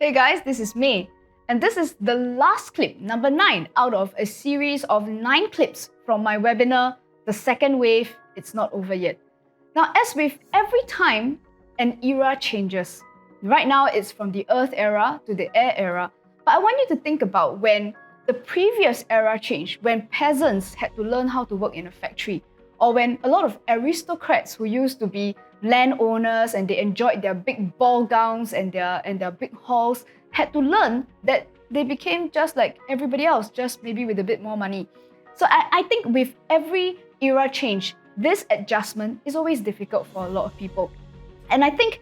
Hey guys, this is May, and this is the last clip, number 9, out of a series of 9 clips from my webinar, The Second Wave, It's Not Over Yet. Now, as with every time an era changes, right now it's from the Earth era to the Air era, but I want you to think about when the previous era changed, when peasants had to learn how to work in a factory, or when a lot of aristocrats who used to be landowners and they enjoyed their big ball gowns and their big halls had to learn that they became just like everybody else, just maybe with a bit more money. So I think with every era change, this adjustment is always difficult for a lot of people. And I think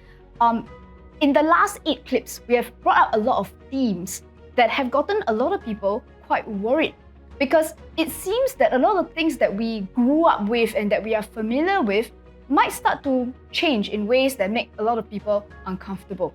in the last 8 clips, we have brought out a lot of themes that have gotten a lot of people quite worried, because it seems that a lot of things that we grew up with and that we are familiar with might start to change in ways that make a lot of people uncomfortable.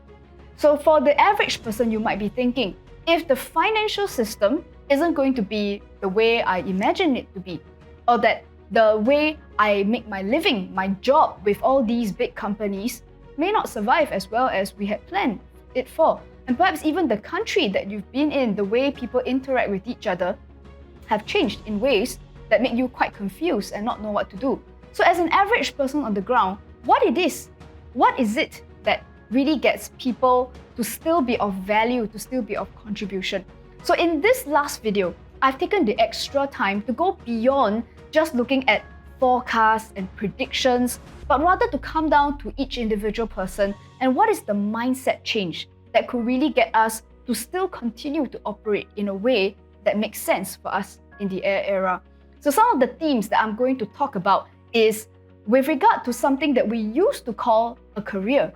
So for the average person, you might be thinking, if the financial system isn't going to be the way I imagine it to be, or that the way I make my living, my job with all these big companies may not survive as well as we had planned it for. And perhaps even the country that you've been in, the way people interact with each other, have changed in ways that make you quite confused and not know what to do. So as an average person on the ground, what is it that really gets people to still be of value, to still be of contribution? So in this last video, I've taken the extra time to go beyond just looking at forecasts and predictions, but rather to come down to each individual person and what is the mindset change that could really get us to still continue to operate in a way that makes sense for us in the Air era. So some of the themes that I'm going to talk about is with regard to something that we used to call a career.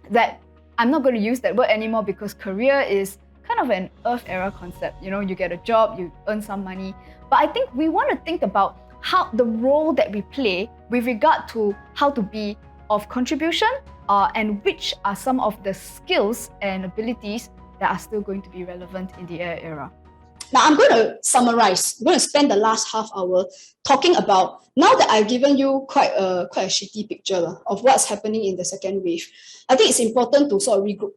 That I'm not going to use that word anymore because career is kind of an Earth era concept. You know, you get a job, you earn some money. But I think we want to think about how the role that we play with regard to how to be of contribution and which are some of the skills and abilities that are still going to be relevant in the Air era. Now, I'm going to summarize. I'm going to spend the last half hour talking about, now that I've given you quite a shitty picture of what's happening in the second wave, I think it's important to sort of regroup,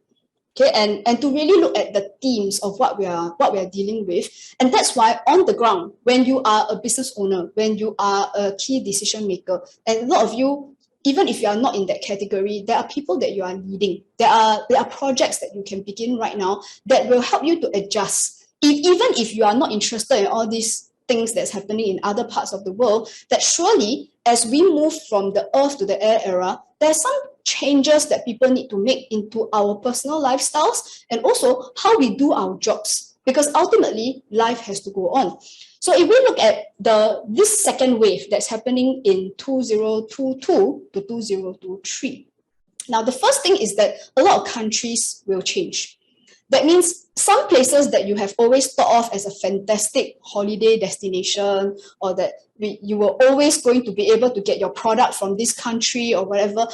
okay, and to really look at the themes of what we are dealing with. And that's why on the ground, when you are a business owner, when you are a key decision maker, and a lot of you, even if you are not in that category, there are people that you are leading. There are projects that you can begin right now that will help you to adjust. Even if you are not interested in all these things that's happening in other parts of the world, that surely as we move from the Earth to the Air era, there are some changes that people need to make into our personal lifestyles and also how we do our jobs, because ultimately life has to go on. So if we look at this second wave that's happening in 2022 to 2023, now the first thing is that a lot of countries will change. That means some places that you have always thought of as a fantastic holiday destination, or that you were always going to be able to get your product from this country or whatever,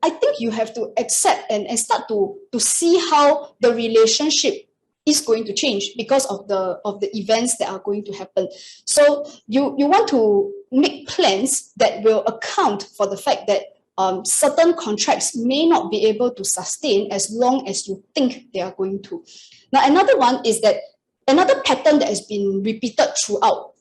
I think you have to accept and start to see how the relationship is going to change because of the events that are going to happen. So you want to make plans that will account for the fact that certain contracts may not be able to sustain as long as you think they are going to. Now, another one is that another pattern that has been repeated throughout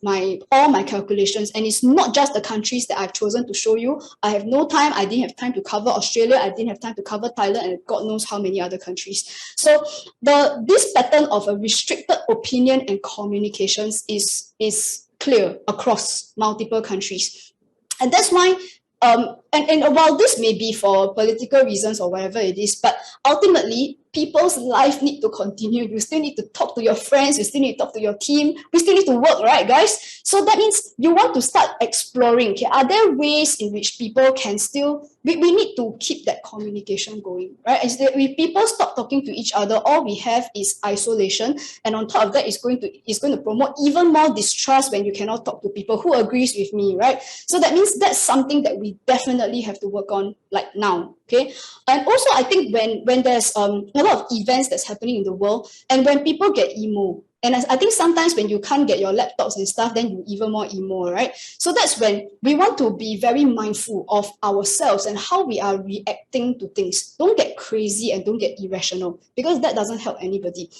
all my calculations, and it's not just the countries that I've chosen to show you. I have no time. I didn't have time to cover Australia. I didn't have time to cover Thailand, and God knows how many other countries. So this pattern of a restricted opinion and communications is clear across multiple countries. And that's why and while this may be for political reasons or whatever it is, but ultimately people's life need to continue. You still need to talk to your friends, you still need to talk to your team, we still need to work, right, guys? So that means you want to start exploring, okay, are there ways in which people can still, we need to keep that communication going, right? Is that if people stop talking to each other, all we have is isolation, and on top of that, it's going to promote even more distrust when you cannot talk to people. Who agrees with me, right? So that means that's something that we definitely have to work on like now, okay? And also I think when there's a lot of events that's happening in the world, and when people get emo And I think sometimes when you can't get your laptops and stuff, then you even more emo, right? So that's when we want to be very mindful of ourselves and how we are reacting to things. Don't get crazy and don't get irrational, because that doesn't help anybody.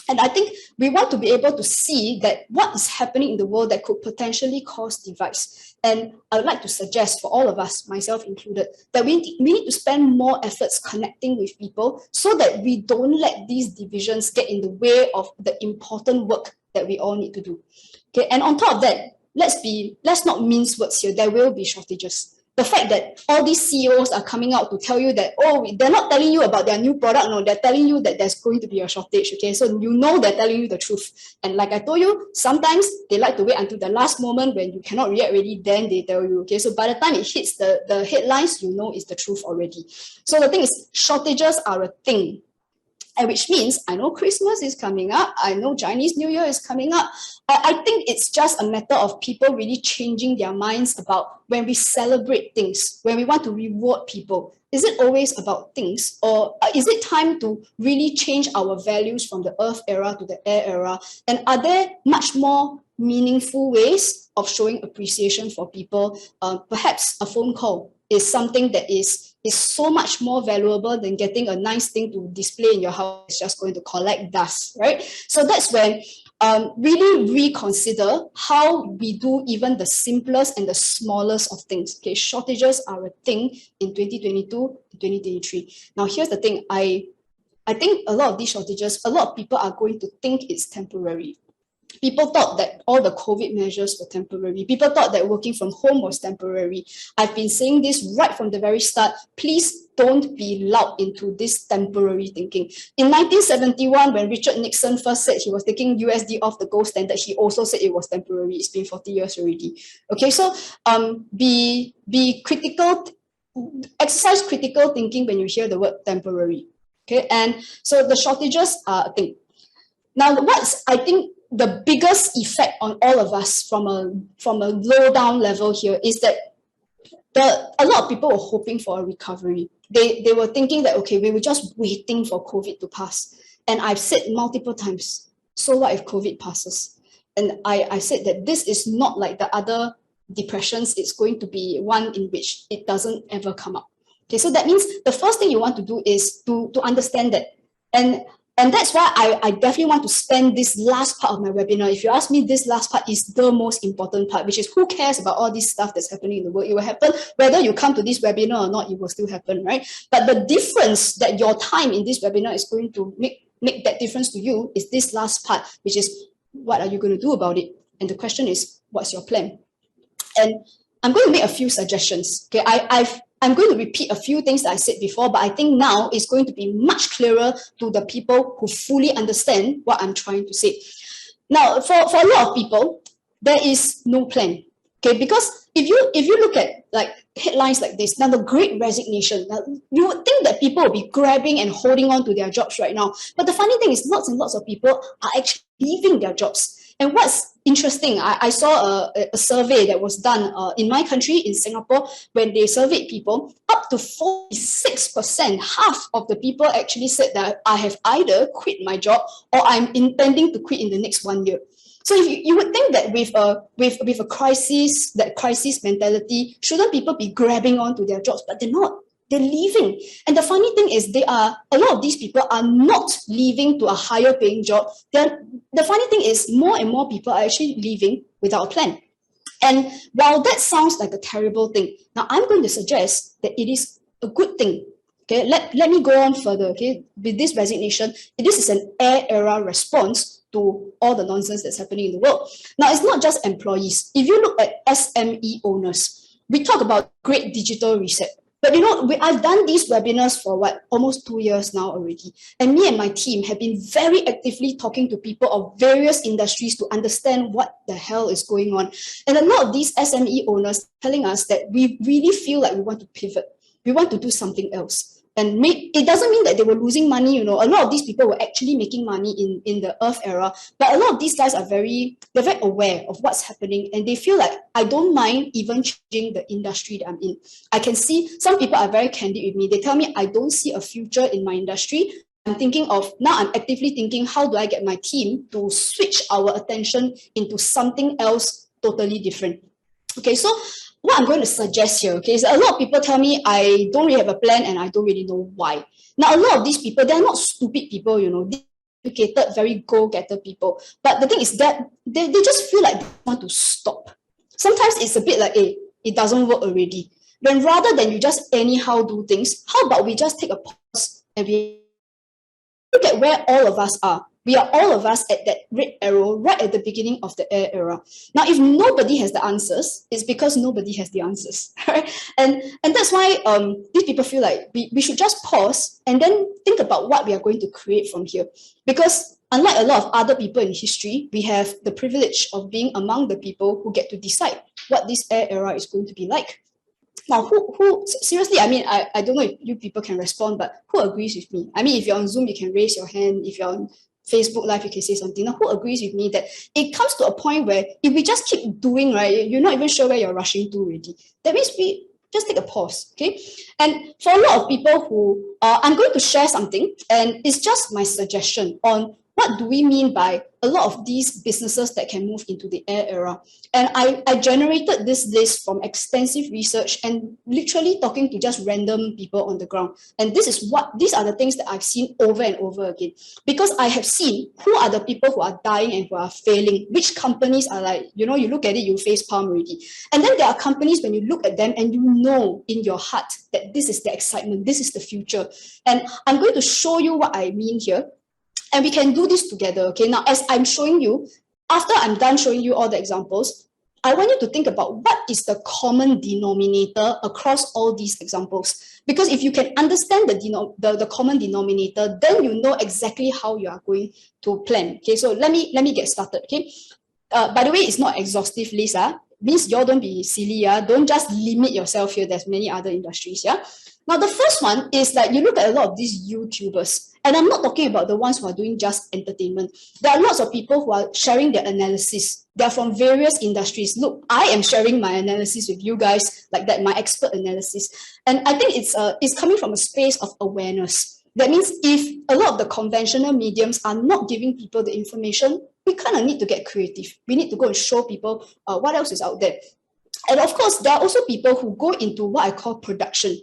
And I think we want to be able to see that what is happening in the world that could potentially cause divides. And I would like to suggest for all of us, myself included, that we need to spend more efforts connecting with people so that we don't let these divisions get in the way of the important work that we all need to do. Okay, and on top of that, let's not mince words here. There will be shortages. The fact that all these CEOs are coming out to tell you that, oh, they're not telling you about their new product, no, they're telling you that there's going to be a shortage, okay? So you know they're telling you the truth. And like I told you, sometimes they like to wait until the last moment when you cannot react already, then they tell you, okay? So by the time it hits the headlines, you know it's the truth already. So the thing is, shortages are a thing. And which means, I know Christmas is coming up, I know Chinese New Year is coming up. I think it's just a matter of people really changing their minds about when we celebrate things, when we want to reward people. Is it always about things, or is it time to really change our values from the earth era to the air era? And are there much more meaningful ways of showing appreciation for people? Perhaps a phone call is something that is so much more valuable than getting a nice thing to display in your house. It's just going to collect dust, right? So that's when really reconsider how we do even the simplest and the smallest of things. Okay, shortages are a thing in 2022, 2023. Now, here's the thing. I think a lot of these shortages, a lot of people are going to think it's temporary. People thought that all the COVID measures were temporary. People thought that working from home was temporary. I've been saying this right from the very start. Please don't be lulled into this temporary thinking. In 1971, when Richard Nixon first said he was taking USD off the gold standard, he also said it was temporary. It's been 40 years already. Okay, so be critical, exercise critical thinking when you hear the word temporary. Okay, and so the shortages are a thing. Now, what's, I think, the biggest effect on all of us from a low down level here is that a lot of people were hoping for a recovery. They were thinking that, okay, we were just waiting for COVID to pass. And I've said multiple times, so what if COVID passes? And I said that this is not like the other depressions. It's going to be one in which it doesn't ever come up. Okay, so that means the first thing you want to do is to understand that. And that's why I definitely want to spend this last part of my webinar. If you ask me, this last part is the most important part, which is who cares about all this stuff that's happening in the world? It will happen whether you come to this webinar or not, it will still happen, right? But the difference that your time in this webinar is going to make that difference to you is this last part, which is what are you going to do about it? And the question is, what's your plan? And I'm going to make a few suggestions. Okay, I'm going to repeat a few things that I said before, but I think now it's going to be much clearer to the people who fully understand what I'm trying to say. Now, for a lot of people, there is no plan. Okay, because if you look at like headlines like this, now the Great Resignation, now you would think that people will be grabbing and holding on to their jobs right now. But the funny thing is, lots and lots of people are actually leaving their jobs. And what's interesting, I saw a survey that was done in my country, in Singapore, when they surveyed people, up to 46%, half of the people actually said that I have either quit my job or I'm intending to quit in the next 1 year. So if you would think that with a crisis, that crisis mentality, shouldn't people be grabbing onto their jobs? But they're not. They're leaving. And the funny thing is a lot of these people are not leaving to a higher paying job. The funny thing is more and more people are actually leaving without a plan. And while that sounds like a terrible thing, now I'm going to suggest that it is a good thing. Okay, let me go on further. Okay, with this resignation, this is an air era response to all the nonsense that's happening in the world. Now, it's not just employees. If you look at SME owners, we talk about great digital reset. But I've done these webinars for almost 2 years now already. And me and my team have been very actively talking to people of various industries to understand what the hell is going on. And a lot of these SME owners telling us that we really feel like we want to pivot. We want to do something else. And it doesn't mean that they were losing money, A lot of these people were actually making money in the Earth era. But a lot of these guys they're very aware of what's happening. And they feel like, I don't mind even changing the industry that I'm in. I can see some people are very candid with me. They tell me, I don't see a future in my industry. I'm thinking of, now I'm actively thinking, how do I get my team to switch our attention into something else totally different? Okay, so what I'm going to suggest here, okay, is a lot of people tell me I don't really have a plan and I don't really know why. Now, a lot of these people, they're not stupid people, you know, educated, very go-getter people. But the thing is that they just feel like they want to stop. Sometimes it's a bit like, hey, it doesn't work already. Then rather than you just anyhow do things, how about we just take a pause and we look at where all of us are. We are all of us at that red arrow right at the beginning of the air era. Now, if nobody has the answers, it's because nobody has the answers, right? And that's why these people feel like we should just pause and then think about what we are going to create from here. Because unlike a lot of other people in history, we have the privilege of being among the people who get to decide what this air era is going to be like. Now, who seriously, I mean, I don't know if you people can respond, but who agrees with me? I mean, if you're on Zoom, you can raise your hand. If you're on Facebook Live, you can say something. Now, who agrees with me that it comes to a point where if we just keep doing, right, you're not even sure where you're rushing to already. That means we just take a pause, okay? And for a lot of people who, I'm going to share something, and it's just my suggestion on what do we mean by a lot of these businesses that can move into the air era. And I generated this list from extensive research and literally talking to just random people on the ground. And these are the things that I've seen over and over again. Because I have seen who are the people who are dying and who are failing, which companies are like, you know, you look at it, you face palm already. And then there are companies when you look at them and you know in your heart that this is the excitement, this is the future. And I'm going to show you what I mean here. And we can do this together, okay? Now, as I'm showing you, after I'm done showing you all the examples, I want you to think about what is the common denominator across all these examples. Because if you can understand the common denominator, then you know exactly how you are going to plan. Okay, so let me get started, okay? By the way, it's not exhaustive list, means y'all don't be silly, don't just limit yourself here. There's many other industries, yeah? Now, the first one is that you look at a lot of these YouTubers, and I'm not talking about the ones who are doing just entertainment. There are lots of people who are sharing their analysis. They're from various industries. Look, I am sharing my analysis with you guys, like that, my expert analysis. And I think it's coming from a space of awareness. That means if a lot of the conventional mediums are not giving people the information, we kind of need to get creative. We need to go and show people what else is out there. And of course, there are also people who go into what I call production.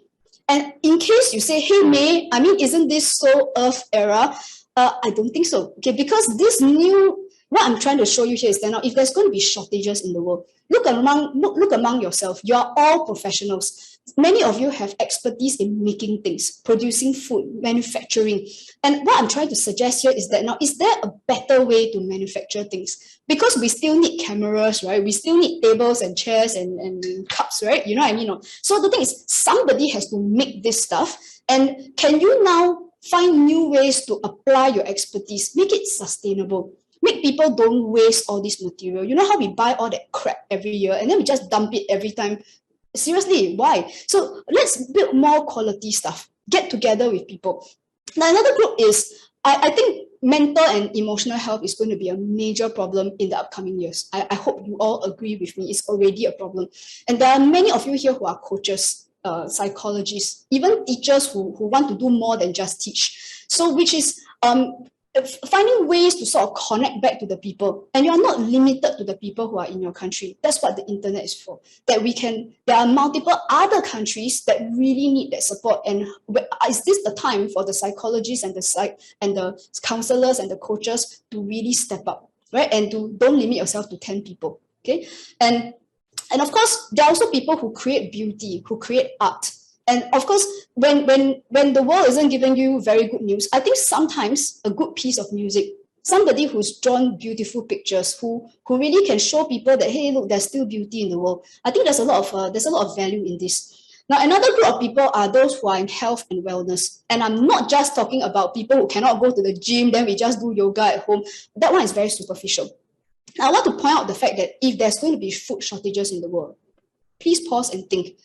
And in case you say, hey, May, I mean, isn't this so Earth era? I don't think so. Okay, because this new, what I'm trying to show you here is that now, if there's going to be shortages in the world, look among yourself. You are all professionals. Many of you have expertise in making things, producing food, manufacturing. And what I'm trying to suggest here is that now, is there a better way to manufacture things? Because we still need cameras, right? We still need tables and chairs and cups, right? You know what I mean? So the thing is, somebody has to make this stuff. And can you now find new ways to apply your expertise? Make it sustainable. Make people don't waste all this material. You know how we buy all that crap every year and then we just dump it every time? Seriously, why? So let's build more quality stuff. Get together with people. Now, another group is, I think mental and emotional health is going to be a major problem in the upcoming years. I hope you all agree with me. It's already a problem. And there are many of you here who are coaches, psychologists, even teachers who want to do more than just teach. So which is finding ways to sort of connect back to the people. And you're not limited to the people who are in your country. That's what the internet is for. There are multiple other countries that really need that support. And is this the time for the psychologists and the counselors and the coaches to really step up, right? And don't limit yourself to 10 people, okay? And of course, there are also people who create beauty, who create art. And of course, when the world isn't giving you very good news, I think sometimes a good piece of music, somebody who's drawn beautiful pictures, who really can show people that, hey, look, there's still beauty in the world. I think there's a lot of value in this. Now, another group of people are those who are in health and wellness. And I'm not just talking about people who cannot go to the gym, then we just do yoga at home. That one is very superficial. Now, I want to point out the fact that if there's going to be food shortages in the world, please pause and think.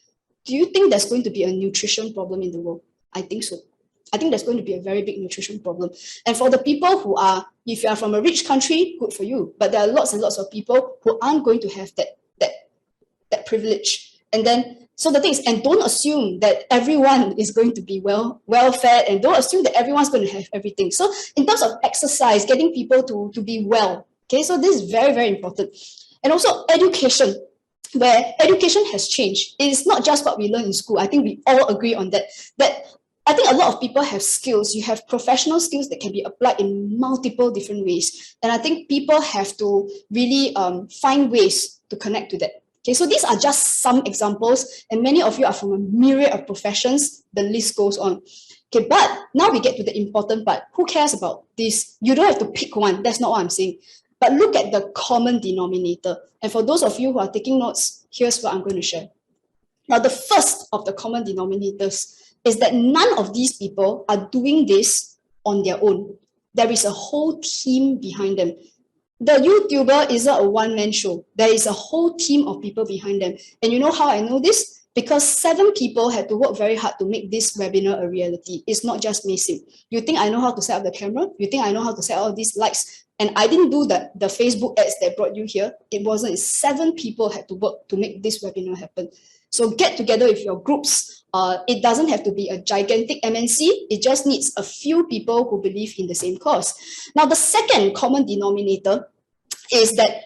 Do you think there's going to be a nutrition problem in the world? I think so. I think there's going to be a very big nutrition problem. And for the people who are, if you are from a rich country, good for you. But there are lots and lots of people who aren't going to have that privilege. And then So the thing is, and don't assume that everyone is going to be well fed, and don't assume that everyone's going to have everything. So in terms of exercise, getting people to be well, okay, so this is very, very important. And also education, where education has changed. It is not just what we learn in school. I think we all agree on that. That I think a lot of people have skills. You have professional skills that can be applied in multiple different ways. And I think people have to really find ways to connect to that. Okay, so these are just some examples, and many of you are from a myriad of professions. The list goes on. Okay, but now we get to the important part. Who cares about this? You don't have to pick one. That's not what I'm saying. But look at the common denominator. And for those of you who are taking notes, here's what I'm going to share. Now, the first of the common denominators is that none of these people are doing this on their own. There is a whole team behind them. The YouTuber isn't a one-man show. There is a whole team of people behind them. And you know how I know this? Because 7 people had to work very hard to make this webinar a reality. It's not just me, Sim. You think I know how to set up the camera? You think I know how to set all these lights? And I didn't do the Facebook ads that brought you here. It wasn't. 7 people had to work to make this webinar happen. So get together with your groups. It doesn't have to be a gigantic MNC. It just needs a few people who believe in the same cause. Now, the second common denominator is that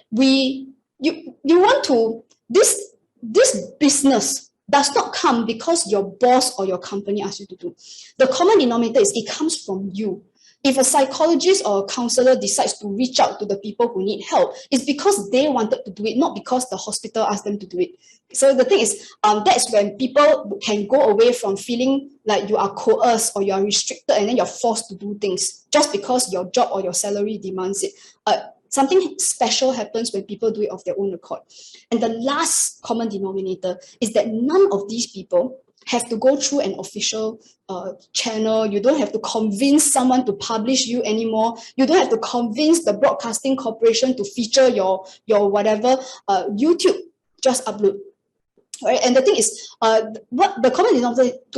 this business does not come because your boss or your company asks you to do. The common denominator is it comes from you. If a psychologist or a counselor decides to reach out to the people who need help, it's because they wanted to do it, not because the hospital asked them to do it. So the thing is, that's when people can go away from feeling like you are coerced or you are restricted and then you're forced to do things just because your job or your salary demands it. Something special happens when people do it of their own accord. And the last common denominator is that none of these people have to go through an official channel. You don't have to convince someone to publish you anymore. You don't have to convince the broadcasting corporation to feature your whatever. YouTube, just upload. Right? And the thing is, what the common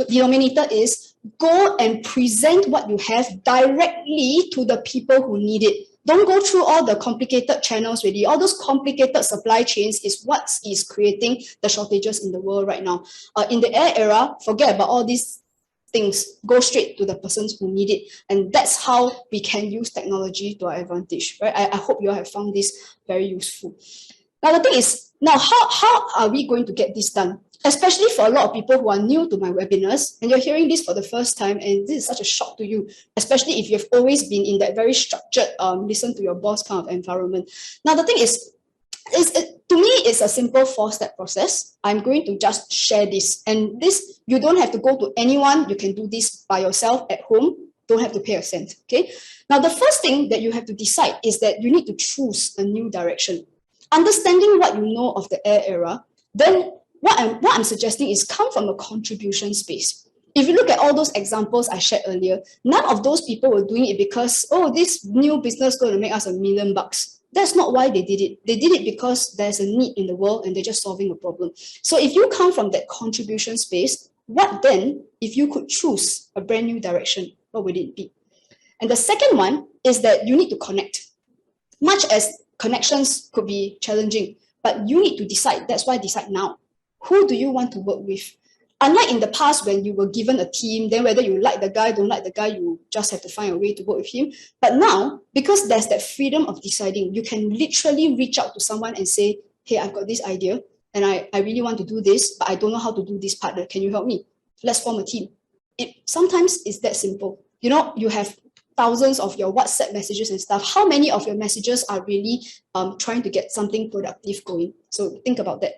denominator is, go and present what you have directly to the people who need it. Don't go through all the complicated channels really. All those complicated supply chains is what is creating the shortages in the world right now. In the air era, forget about all these things. Go straight to the persons who need it. And that's how we can use technology to our advantage. Right? I hope you all have found this very useful. Now, the thing is, now how are we going to get this done? Especially for a lot of people who are new to my webinars, and you're hearing this for the first time, and this is such a shock to you, especially if you've always been in that very structured, listen to your boss kind of environment. Now, the thing is to me, it's a simple 4-step process. I'm going to just share this. And this, you don't have to go to anyone. You can do this by yourself at home. Don't have to pay a cent, okay? Now, the first thing that you have to decide is that you need to choose a new direction. Understanding what you know of the air era, then what I'm suggesting is come from a contribution space. If you look at all those examples I shared earlier, none of those people were doing it because, oh, this new business is going to make us $1 million. That's not why they did it. They did it because there's a need in the world and they're just solving a problem. So if you come from that contribution space, what then, if you could choose a brand new direction, what would it be? And the second one is that you need to connect. Much as connections could be challenging, but you need to decide. That's why decide now. Who do you want to work with? Unlike in the past when you were given a team, then whether you like the guy, don't like the guy, you just have to find a way to work with him. But now, because there's that freedom of deciding, you can literally reach out to someone and say, hey, I've got this idea and I really want to do this, but I don't know how to do this part. Can you help me? Let's form a team. Sometimes it's that simple. You know, you have thousands of your WhatsApp messages and stuff. How many of your messages are really trying to get something productive going? So think about that.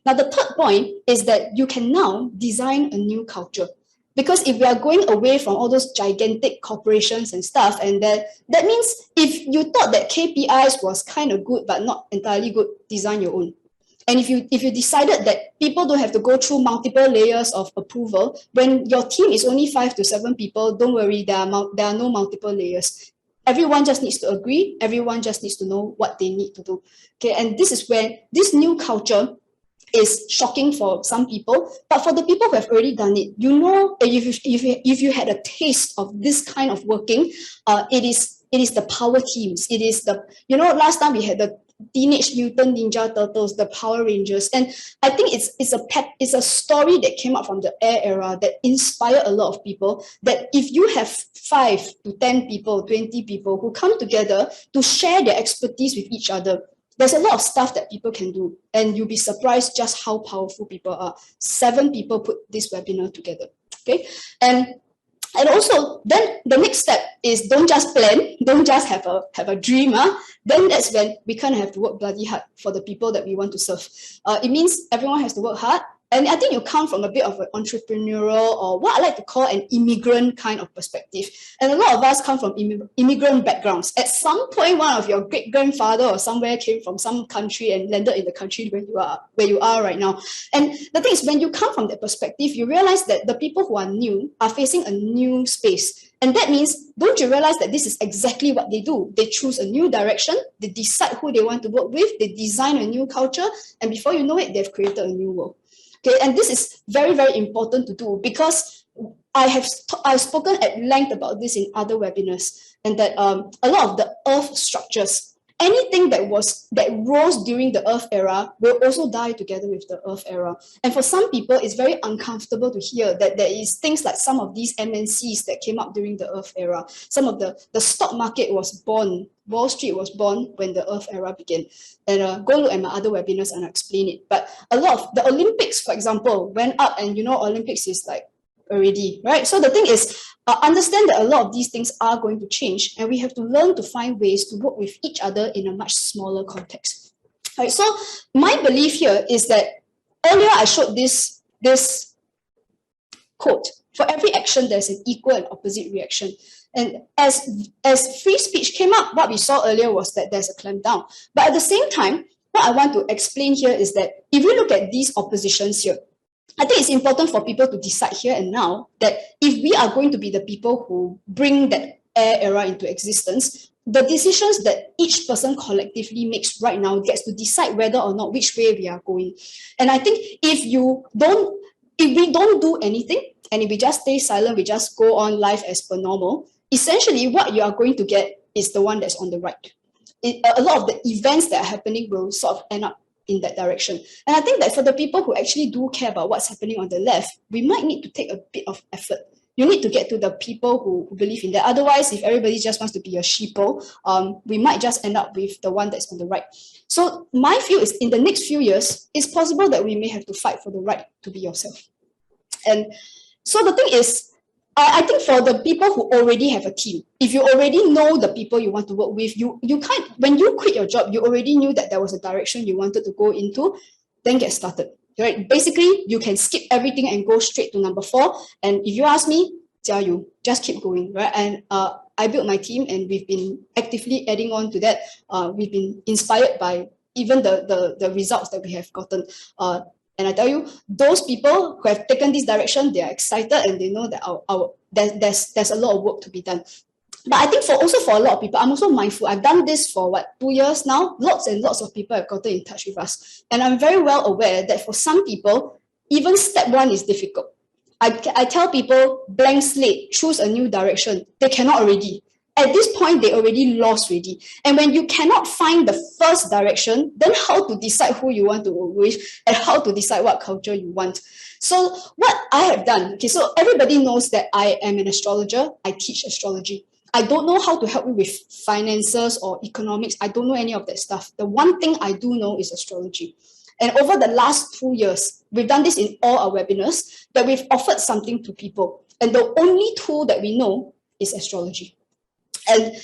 Now, the third point is that you can now design a new culture. Because if we are going away from all those gigantic corporations and stuff, and that means if you thought that KPIs was kind of good but not entirely good, design your own. And if you decided that people don't have to go through multiple layers of approval, when your team is only 5 to 7 people, don't worry, there are no multiple layers. Everyone just needs to agree. Everyone just needs to know what they need to do. Okay, and this is where this new culture is shocking for some people, but for the people who have already done it, you know, if you had a taste of this kind of working, it is the power teams. It is the, you know, last time we had the Teenage Mutant Ninja Turtles, the Power Rangers. And I think it's a story that came out from the air era that inspired a lot of people, that if you have 5 to 10 people, 20 people who come together to share their expertise with each other, there's a lot of stuff that people can do, and you'll be surprised just how powerful people are. 7 people put this webinar together, okay? And also, then the next step is don't just plan, don't just have a dream. Then that's when we kind of have to work bloody hard for the people that we want to serve. It means everyone has to work hard. And I think you come from a bit of an entrepreneurial, or what I like to call an immigrant kind of perspective. And a lot of us come from immigrant backgrounds. At some point, one of your great-grandfather or somewhere came from some country and landed in the country where you are right now. And the thing is, when you come from that perspective, you realize that the people who are new are facing a new space. And that means, don't you realize that this is exactly what they do? They choose a new direction, they decide who they want to work with, they design a new culture, and before you know it, they've created a new world. Okay, and this is very, very important to do, because I've spoken at length about this in other webinars, and that a lot of the earth structures, anything that rose during the earth era will also die together with the earth era. And for some people, it's very uncomfortable to hear that there is things like some of these MNCs that came up during the earth era. Some of the stock market was born, Wall Street was born when the earth era began. And go look at my other webinars and I'll explain it. But a lot of the Olympics, for example, went up, and you know, Olympics is like already, right? So the thing is, understand that a lot of these things are going to change, and we have to learn to find ways to work with each other in a much smaller context. All right, so my belief here is that earlier I showed this quote: for every action, there's an equal and opposite reaction. And as free speech came up, what we saw earlier was that there's a clampdown. But at the same time, what I want to explain here is that if we look at these oppositions here, I think it's important for people to decide here and now that if we are going to be the people who bring that air era into existence, the decisions that each person collectively makes right now gets to decide whether or not which way we are going. And I think if we don't do anything, and if we just stay silent, we just go on life as per normal, essentially what you are going to get is the one that's on the right. A lot of the events that are happening will sort of end up in that direction. And I think that for the people who actually do care about what's happening on the left, we might need to take a bit of effort. You need to get to the people who believe in that. Otherwise, if everybody just wants to be a sheeple, we might just end up with the one that's on the right. So my view is, in the next few years, it's possible that we may have to fight for the right to be yourself. And so the thing is, I think for the people who already have a team, if you already know the people you want to work with, when you quit your job, you already knew that there was a direction you wanted to go into, then get started. Right? Basically, you can skip everything and go straight to number 4. And if you ask me, 加油, just keep going. Right? And I built my team, and we've been actively adding on to that. We've been inspired by even the results that we have gotten. And I tell you, those people who have taken this direction, they are excited, and they know that there's a lot of work to be done. But I think for a lot of people, I'm also mindful. I've done this for 2 years now. Lots and lots of people have gotten in touch with us. And I'm very well aware that for some people, even step 1 is difficult. I tell people, blank slate, choose a new direction. They cannot already. At this point, they already lost already. And when you cannot find the first direction, then how to decide who you want to work with and how to decide what culture you want. So what I have done, okay, so everybody knows that I am an astrologer. I teach astrology. I don't know how to help you with finances or economics. I don't know any of that stuff. The one thing I do know is astrology. And over the last 2 years, we've done this in all our webinars, that we've offered something to people. And the only tool that we know is astrology. And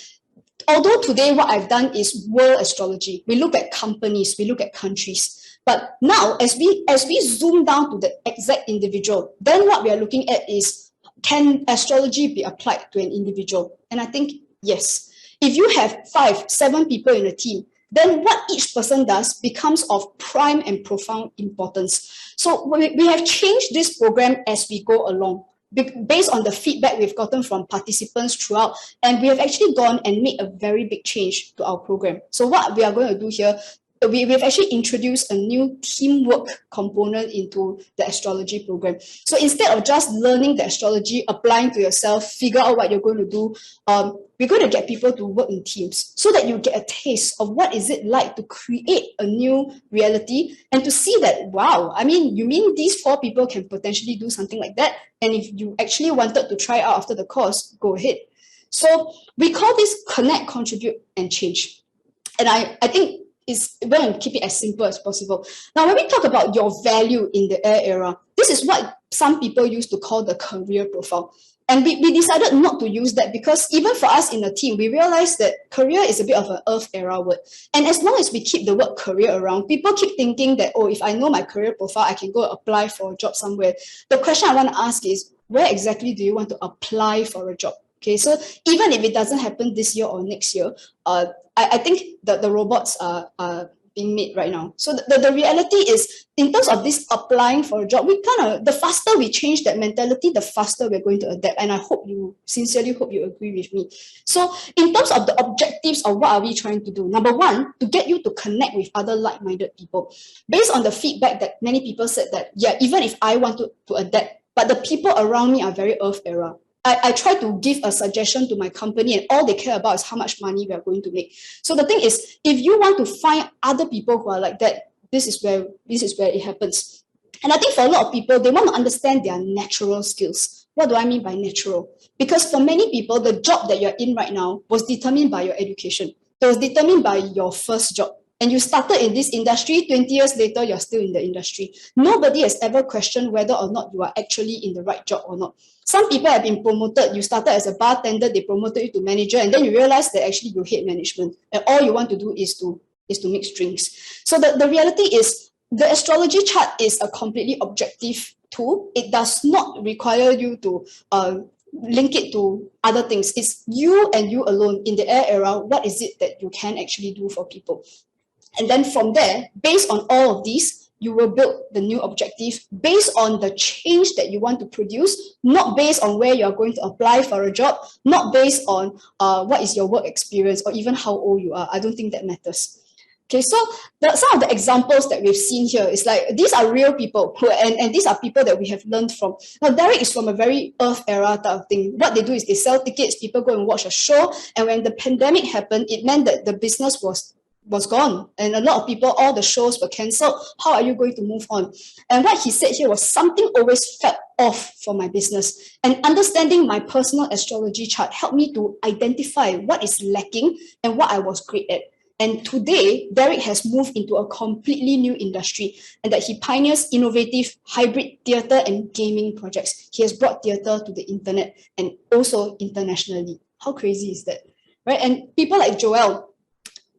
although today what I've done is world astrology, we look at companies, we look at countries. But now, as we zoom down to the exact individual, then what we are looking at is, can astrology be applied to an individual? And I think yes. If you have 5, 7 people in a team, then what each person does becomes of prime and profound importance. So we have changed this program as we go along, based on the feedback we've gotten from participants throughout, and we have actually gone and made a very big change to our program. So what we are going to do here, we've actually introduced a new teamwork component into the astrology program. So instead of just learning the astrology, applying to yourself, figure out what you're going to do, we're going to get people to work in teams so that you get a taste of what is it like to create a new reality and to see that, wow, I mean, you mean these 4 people can potentially do something like that? And if you actually wanted to try out after the course, go ahead. So we call this connect, contribute, and change. And I think is going to keep it as simple as possible. Now, when we talk about your value in the air era, this is what some people used to call the career profile. And we decided not to use that because even for us in the team, we realized that career is a bit of an earth era word. And as long as we keep the word career around, people keep thinking that, oh, if I know my career profile, I can go apply for a job somewhere. The question I want to ask is, where exactly do you want to apply for a job? Okay, so even if it doesn't happen this year or next year, I think that the robots are being made right now. So the reality is, in terms of this applying for a job, the faster we change that mentality, the faster we're going to adapt. And I sincerely hope you agree with me. So in terms of the objectives of what are we trying to do? Number one, to get you to connect with other like-minded people. Based on the feedback that many people said that, yeah, even if I want to adapt, but the people around me are very earth era. I try to give a suggestion to my company and all they care about is how much money we are going to make. So the thing is, if you want to find other people who are like that, this is where it happens. And I think for a lot of people, they want to understand their natural skills. What do I mean by natural? Because for many people, the job that you're in right now was determined by your education. It was determined by your first job. And you started in this industry, 20 years later, you're still in the industry. Nobody has ever questioned whether or not you are actually in the right job or not. Some people have been promoted. You started as a bartender, they promoted you to manager, and then you realize that actually you hate management. And all you want to do is to mix drinks. So the reality is, the astrology chart is a completely objective tool. It does not require you to link it to other things. It's you and you alone in the air era. What is it that you can actually do for people? And then from there, based on all of these, you will build the new objective based on the change that you want to produce, not based on where you're going to apply for a job, not based on what is your work experience or even how old you are. I don't think that matters. Okay, so some of the examples that we've seen here is like, these are real people and these are people that we have learned from. Now, Derek is from a very earth era type of thing. What they do is they sell tickets, people go and watch a show. And when the pandemic happened, it meant that the business was gone. And a lot of people, all the shows were cancelled. How are you going to move on? And what he said here was, something always felt off for my business. And understanding my personal astrology chart helped me to identify what is lacking and what I was great at. And today, Derek has moved into a completely new industry and that he pioneers innovative hybrid theatre and gaming projects. He has brought theatre to the internet and also internationally. How crazy is that? Right? And people like Joel,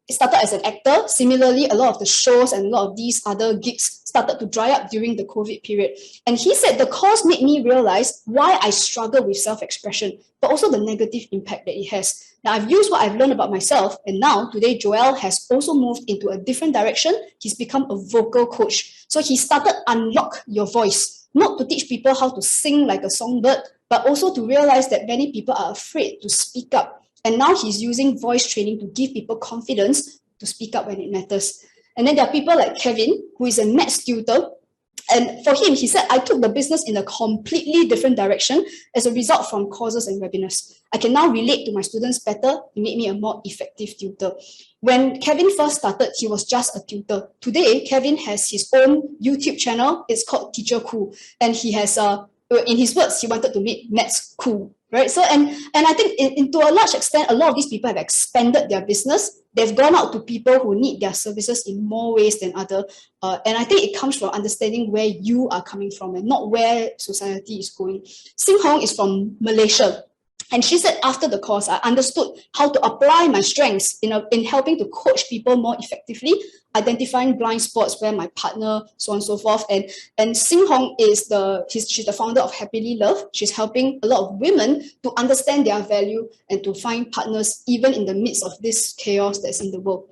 it started as an actor. Similarly, a lot of the shows and a lot of these other gigs started to dry up during the COVID period. And he said the course made me realize why I struggle with self-expression, but also the negative impact that it has. Now, I've used what I've learned about myself, and now today Joel has also moved into a different direction. He's become a vocal coach. So he started Unlock Your Voice, not to teach people how to sing like a songbird, but also to realize that many people are afraid to speak up. And now he's using voice training to give people confidence to speak up when it matters. And then there are people like Kevin, who is a maths tutor. And for him, he said, I took the business in a completely different direction as a result from courses and webinars. I can now relate to my students better. It made me a more effective tutor. When Kevin first started, he was just a tutor. Today, Kevin has his own YouTube channel. It's called Teacher Cool. And he has, in his words, he wanted to make maths cool. Right. So, and I think to a large extent, a lot of these people have expanded their business. They've gone out to people who need their services in more ways than other. And I think it comes from understanding where you are coming from and not where society is going. Sing Hong is from Malaysia. And she said, after the course, I understood how to apply my strengths in helping to coach people more effectively, identifying blind spots where my partner, so on and so forth. And Sing Hong is she's the founder of Happily Love. She's helping a lot of women to understand their value and to find partners even in the midst of this chaos that's in the world.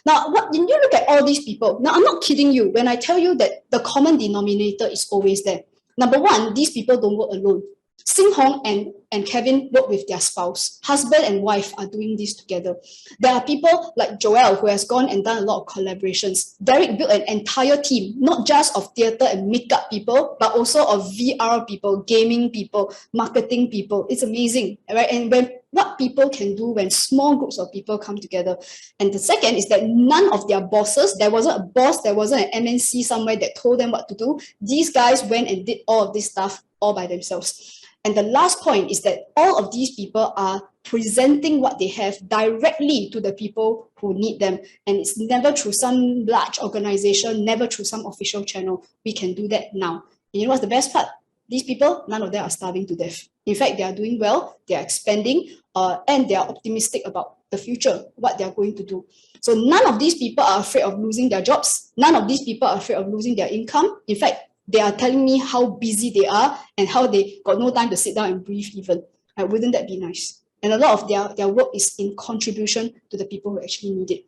Now, when you look at all these people, now I'm not kidding you when I tell you that the common denominator is always there. Number one, these people don't work alone. Sing Hong and Kevin work with their spouse. Husband and wife are doing this together. There are people like Joel who has gone and done a lot of collaborations. Derek built an entire team, not just of theatre and makeup people, but also of VR people, gaming people, marketing people. It's amazing, right? And when what people can do when small groups of people come together. And the second is that none of their bosses, there wasn't a boss, there wasn't an MNC somewhere that told them what to do. These guys went and did all of this stuff all by themselves. And the last point is that all of these people are presenting what they have directly to the people who need them. And it's never through some large organization, never through some official channel. We can do that now. And you know what's the best part? These people, none of them are starving to death. In fact, they are doing well, they are expanding, and they are optimistic about the future, what they are going to do. So none of these people are afraid of losing their jobs. None of these people are afraid of losing their income. In fact, they are telling me how busy they are and how they got no time to sit down and breathe even. Wouldn't that be nice? And a lot of their work is in contribution to the people who actually need it.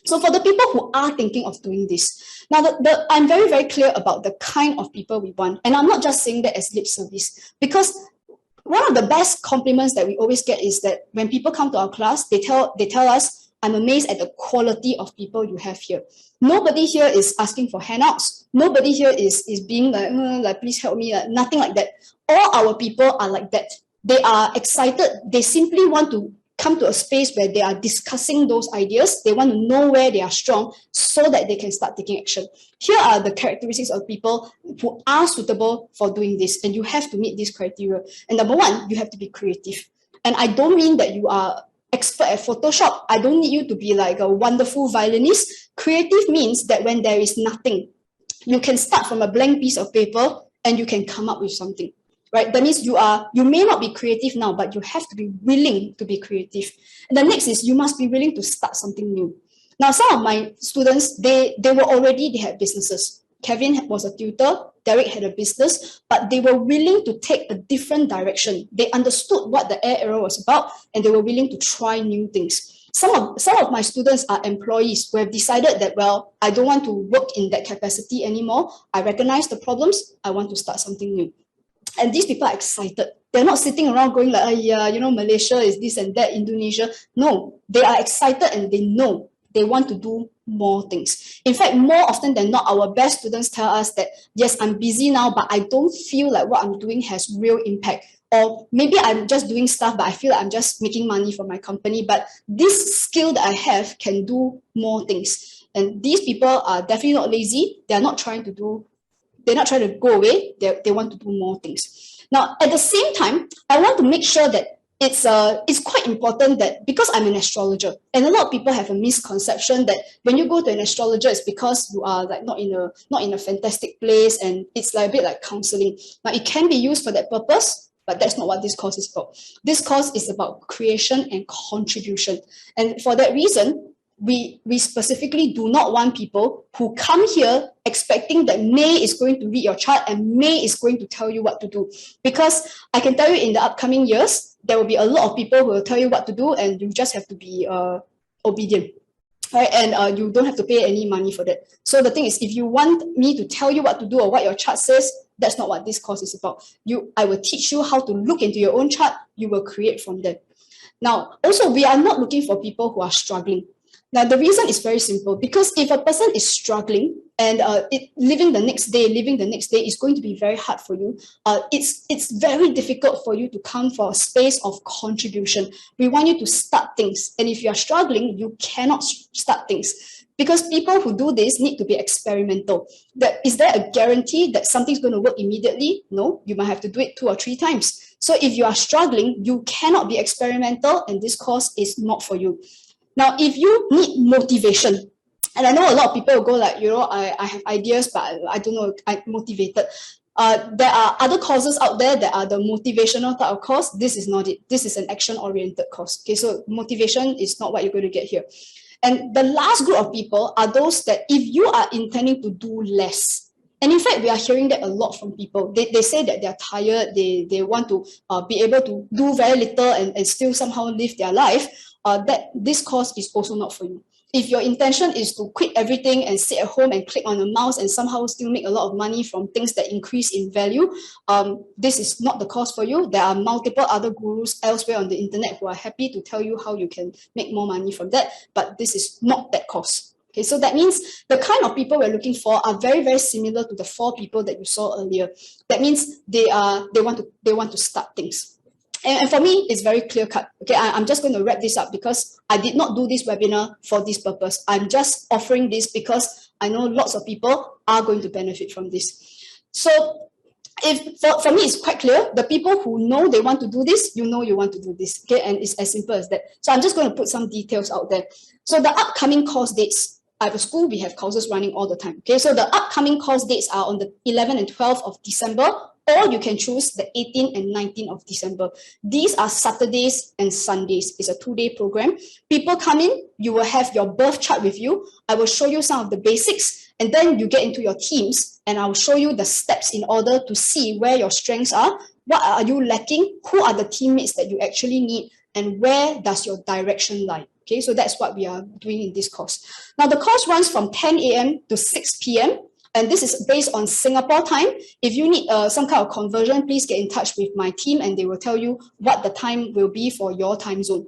So for the people who are thinking of doing this, now I'm very, very clear about the kind of people we want. And I'm not just saying that as lip service, because one of the best compliments that we always get is that when people come to our class, they tell us, I'm amazed at the quality of people you have here. Nobody here is asking for handouts. Nobody here is being like please help me, nothing like that. All our people are like that. They are excited. They simply want to come to a space where they are discussing those ideas. They want to know where they are strong so that they can start taking action. Here are the characteristics of people who are suitable for doing this, and you have to meet these criteria. And number one, you have to be creative. And I don't mean that you are expert at Photoshop. I don't need you to be like a wonderful violinist. Creative means that when there is nothing, you can start from a blank piece of paper and you can come up with something, right? That means you may not be creative now, but you have to be willing to be creative. And the next is you must be willing to start something new. Now, some of my students, they had businesses. Kevin was a tutor, Derek had a business, but they were willing to take a different direction. They understood what the air arrow was about, and they were willing to try new things. Some of my students are employees who have decided that, well, I don't want to work in that capacity anymore. I recognize the problems. I want to start something new. And these people are excited. They're not sitting around going like, yeah, Malaysia is this and that, Indonesia. No, they are excited and they know they want to do more things. In fact, more often than not, our best students tell us that, yes, I'm busy now, but I don't feel like what I'm doing has real impact. Or maybe I'm just doing stuff, but I feel like I'm just making money for my company. But this skill that I have can do more things. And these people are definitely not lazy. They're not trying to go away. They want to do more things. Now, at the same time, I want to make sure that it's quite important that, because I'm an astrologer, and a lot of people have a misconception that when you go to an astrologer, it's because you are like not in a fantastic place, and it's like a bit like counseling. Now, it can be used for that purpose, but that's not what this course is about. This course is about creation and contribution. And for that reason, we specifically do not want people who come here expecting that May is going to read your chart and May is going to tell you what to do. Because I can tell you in the upcoming years, there will be a lot of people who will tell you what to do, and you just have to be obedient. Right? And you don't have to pay any money for that. So the thing is, if you want me to tell you what to do or what your chart says, that's not what this course is about. I will teach you how to look into your own chart. You will create from that. Now, also, we are not looking for people who are struggling. Now, the reason is very simple, because if a person is struggling and living the next day is going to be very hard for you. It's very difficult for you to come for a space of contribution. We want you to start things. And if you are struggling, you cannot start things. Because people who do this need to be experimental. Is there a guarantee that something's going to work immediately? No, you might have to do it 2 or 3 times. So if you are struggling, you cannot be experimental, and this course is not for you. Now, if you need motivation, and I know a lot of people will go like, I have ideas, but I don't know, I'm motivated. There are other courses out there that are the motivational type of course. This is not it. This is an action-oriented course. Okay, so motivation is not what you're going to get here. And the last group of people are those that if you are intending to do less, and in fact, we are hearing that a lot from people. They say that they're tired, they want to be able to do very little and still somehow live their life, that this course is also not for you. if your intention is to quit everything and sit at home and click on a mouse and somehow still make a lot of money from things that increase in value, this is not the course for you. There are multiple other gurus elsewhere on the internet who are happy to tell you how you can make more money from that, but this is not that course. Okay, so that means the kind of people we're looking for are very, very similar to the 4 people that you saw earlier. That means they want to start things. And for me, it's very clear cut. Okay, I'm just going to wrap this up because I did not do this webinar for this purpose. I'm just offering this because I know lots of people are going to benefit from this. So for me, it's quite clear. The people who know they want to do this, you know you want to do this. Okay, and it's as simple as that. So I'm just going to put some details out there. So the upcoming course dates. I have a school, we have courses running all the time. Okay, so the upcoming course dates are on the 11th and 12th of December, or you can choose the 18th and 19th of December. These are Saturdays and Sundays. It's a 2-day program. People come in, you will have your birth chart with you. I will show you some of the basics, and then you get into your teams, and I will show you the steps in order to see where your strengths are, what are you lacking, who are the teammates that you actually need, and where does your direction lie. Okay, so that's what we are doing in this course. Now, the course runs from 10 a.m. to 6 p.m. And this is based on Singapore time. If you need some kind of conversion, please get in touch with my team and they will tell you what the time will be for your time zone.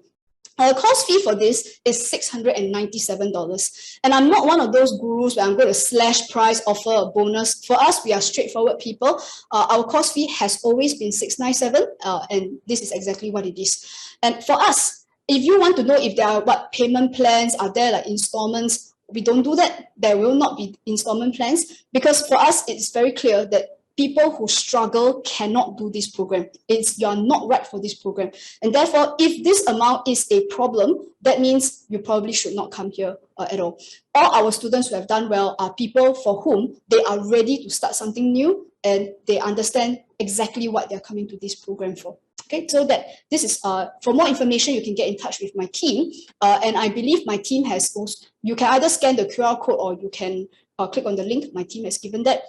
The course fee for this is $697. And I'm not one of those gurus where I'm going to slash price, offer a bonus. For us, we are straightforward people. Our course fee has always been $697, and this is exactly what it is. And for us, if you want to know if there are payment plans, are there like installments, we don't do that. There will not be installment plans because for us, it's very clear that people who struggle cannot do this program. You're not right for this program. And therefore, if this amount is a problem, that means you probably should not come here at all. All our students who have done well are people for whom they are ready to start something new and they understand exactly what they're coming to this program for. Okay, so that this is, for more information, you can get in touch with my team. And I believe my team has also, you can either scan the QR code or you can click on the link. My team has given that.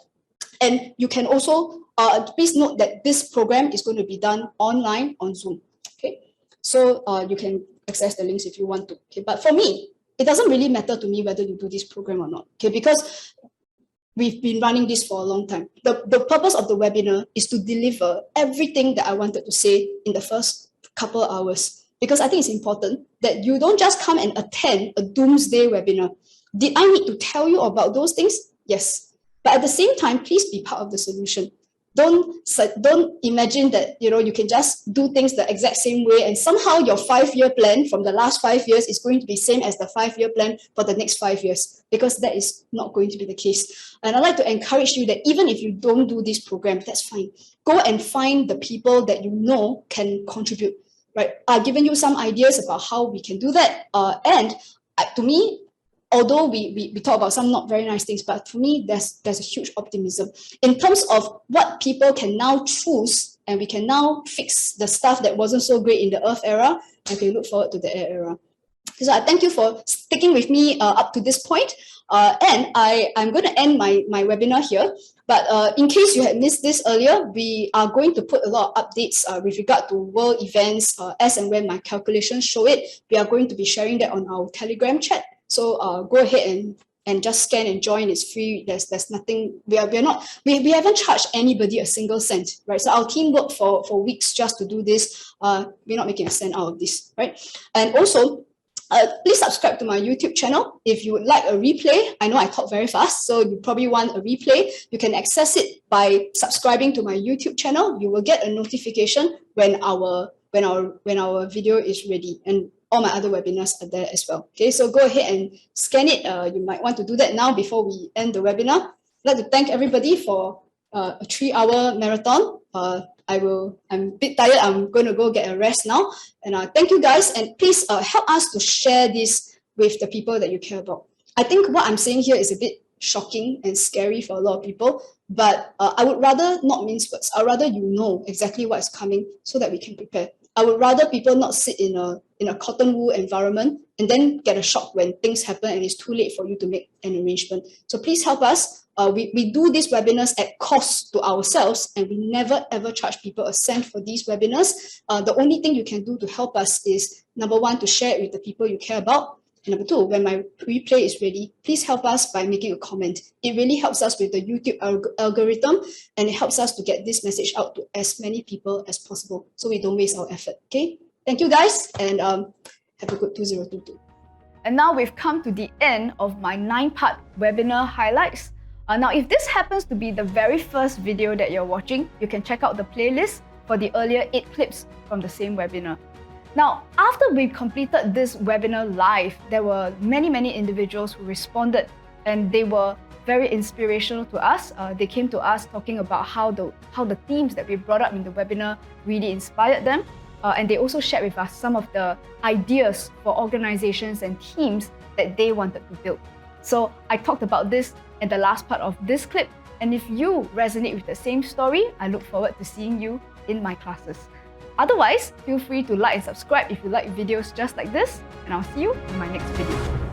And you can also, please note that this program is going to be done online on Zoom. Okay, so you can access the links if you want to. Okay, but for me, it doesn't really matter to me whether you do this program or not. Okay, because we've been running this for a long time. The purpose of the webinar is to deliver everything that I wanted to say in the first couple of hours. Because I think it's important that you don't just come and attend a doomsday webinar. Did I need to tell you about those things? Yes. But at the same time, please be part of the solution. Don't imagine that you can just do things the exact same way and somehow your 5-year plan from the last 5 years is going to be same as the 5-year plan for the next 5 years, because that is not going to be the case. And I'd like to encourage you that even if you don't do this program, that's fine. Go and find the people that you know can contribute. Right? I've given you some ideas about how we can do that. And to me, although we talk about some not very nice things, but for me, there's a huge optimism in terms of what people can now choose, and we can now fix the stuff that wasn't so great in the Earth era, and we look forward to the Air era. So I thank you for sticking with me up to this point. And I'm going to end my webinar here. But in case you had missed this earlier, we are going to put a lot of updates with regard to world events as and when my calculations show it. We are going to be sharing that on our Telegram chat. So go ahead and just scan and join. It's free. There's nothing. We haven't charged anybody a single cent, right? So our team worked for weeks just to do this. We're not making a cent out of this, right? And also, please subscribe to my YouTube channel. If you would like a replay, I know I talk very fast, so you probably want a replay. You can access it by subscribing to my YouTube channel. You will get a notification when our video is ready, and all my other webinars are there as well. Okay, so go ahead and scan it. You might want to do that now before we end the webinar. I'd like to thank everybody for a 3-hour marathon. I'm a bit tired. I'm going to go get a rest now. And thank you guys. And please help us to share this with the people that you care about. I think what I'm saying here is a bit shocking and scary for a lot of people, but I would rather not mince words. I'd rather you know exactly what is coming so that we can prepare. I would rather people not sit in a cotton wool environment and then get a shock when things happen and it's too late for you to make an arrangement. So please help us. We do these webinars at cost to ourselves, and we never ever charge people a cent for these webinars. The only thing you can do to help us is, number one, to share it with the people you care about. And number two, when my replay is ready, please help us by making a comment. It really helps us with the YouTube algorithm, and it helps us to get this message out to as many people as possible so we don't waste our effort. Okay? Thank you guys, and have a good 2022. And now we've come to the end of my 9-part webinar highlights. Now, if this happens to be the very first video that you're watching, you can check out the playlist for the earlier 8 clips from the same webinar. Now, after we completed this webinar live, there were many individuals who responded, and they were very inspirational to us. They came to us talking about how the themes that we brought up in the webinar really inspired them. And they also shared with us some of the ideas for organizations and teams that they wanted to build. So I talked about this in the last part of this clip. And if you resonate with the same story, I look forward to seeing you in my classes. Otherwise, feel free to like and subscribe if you like videos just like this, and I'll see you in my next video.